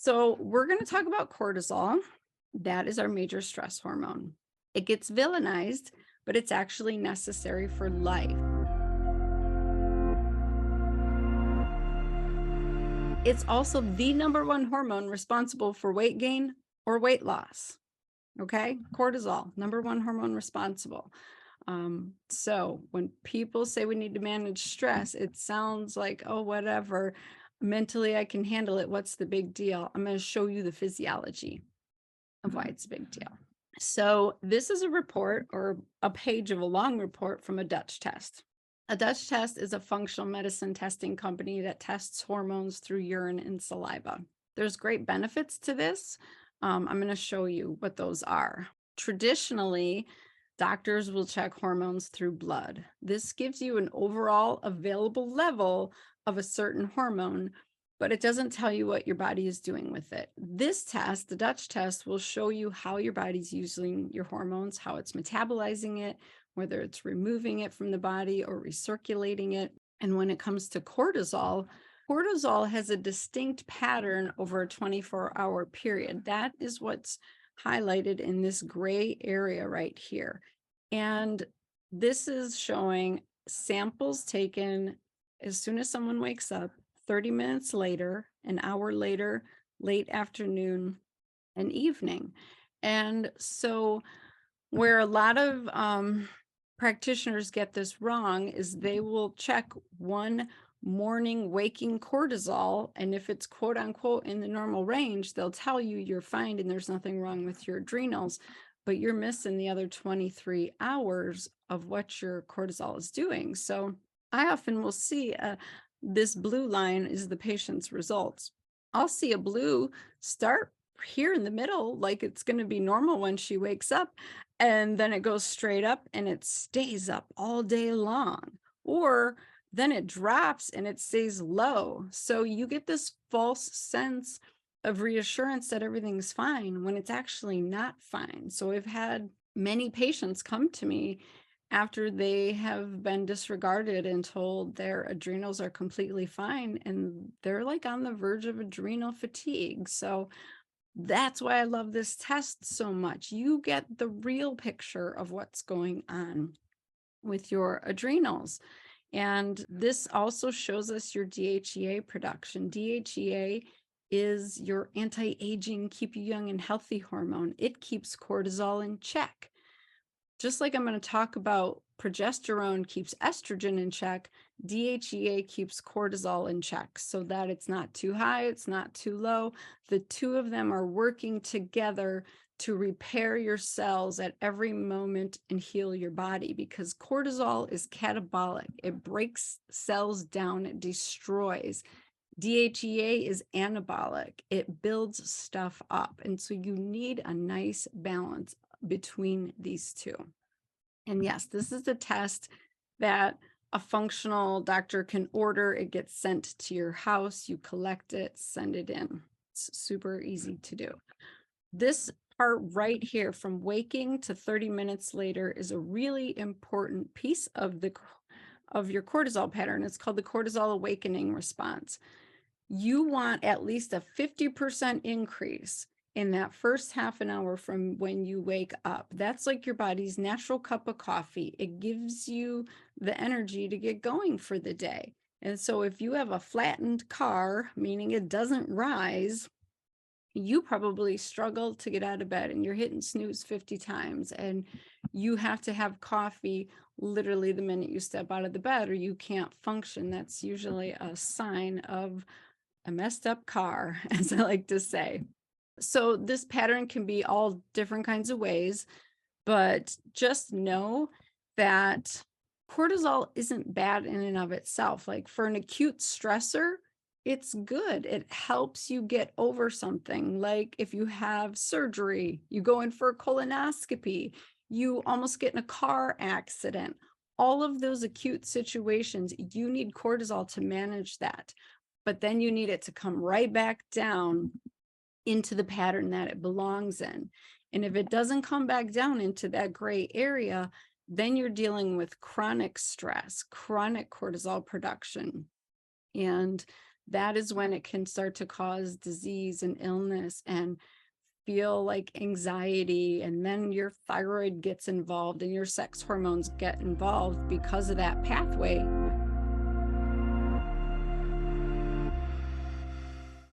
So we're going to talk about cortisol. That is our major stress hormone. It gets villainized, but it's actually necessary for life. It's also the number one hormone responsible for weight gain or weight loss. Okay, cortisol, number one hormone responsible. So when people say we need to manage stress, it sounds like, oh, whatever. Mentally, I can handle it. What's the big deal? I'm going to show you the physiology of why it's a big deal. So this is a report or a page of a long report from a Dutch test. A Dutch test is a functional medicine testing company that tests hormones through urine and saliva. There's great benefits to this. I'm going to show you what those are. Traditionally, doctors will check hormones through blood. This gives you an overall available level of a certain hormone, but it doesn't tell you what your body is doing with it. This test, the Dutch test, will show you how your body's using your hormones, how it's metabolizing it, whether it's removing it from the body or recirculating it. And when it comes to cortisol, cortisol has a distinct pattern over a 24-hour period. That is what's highlighted in this gray area right here. And this is showing samples taken as soon as someone wakes up, 30 minutes later, an hour later, late afternoon, and evening. And so where a lot of practitioners get this wrong is they will check one morning waking cortisol, and if it's quote unquote in the normal range, they'll tell you you're fine and there's nothing wrong with your adrenals, but you're missing the other 23 hours of what your cortisol is doing. So I often will see this blue line is the patient's results. I'll see a blue start here in the middle, like it's going to be normal when she wakes up, and then it goes straight up and it stays up all day long, or then it drops and it stays low. So you get this false sense of reassurance that everything's fine when it's actually not fine. So I've had many patients come to me after they have been disregarded and told their adrenals are completely fine, and they're like on the verge of adrenal fatigue. So that's why I love this test so much. You get the real picture of what's going on with your adrenals. And this also shows us your DHEA production. DHEA is your anti-aging, keep you young and healthy hormone. It keeps cortisol in check. Just like I'm going to talk about progesterone keeps estrogen in check, DHEA keeps cortisol in check so that it's not too high, it's not too low. The two of them are working together to repair your cells at every moment and heal your body, because cortisol is catabolic. It breaks cells down, it destroys. DHEA is anabolic. It builds stuff up. And so you need a nice balance between these two. And yes, this is a test that a functional doctor can order. It gets sent to your house. You collect it, send it in. It's super easy to do. This part right here, from waking to 30 minutes later, is a really important piece of your cortisol pattern. It's called the cortisol awakening response. You want at least a 50% increase in that first half an hour from when you wake up. That's like your body's natural cup of coffee. It gives you the energy to get going for the day. And so if you have a flattened car, meaning it doesn't rise, you probably struggle to get out of bed and you're hitting snooze 50 times, and you have to have coffee literally the minute you step out of the bed or you can't function. That's usually a sign of a messed up car, as I like to say. So this pattern can be all different kinds of ways, but just know that cortisol isn't bad in and of itself. Like for an acute stressor, it's good. It helps you get over something. Like if you have surgery, you go in for a colonoscopy, you almost get in a car accident. All of those acute situations, you need cortisol to manage that. But then you need it to come right back down into the pattern that it belongs in. And if it doesn't come back down into that gray area, then you're dealing with chronic stress, chronic cortisol production. And that is when it can start to cause disease and illness and feel like anxiety. And then your thyroid gets involved and your sex hormones get involved because of that pathway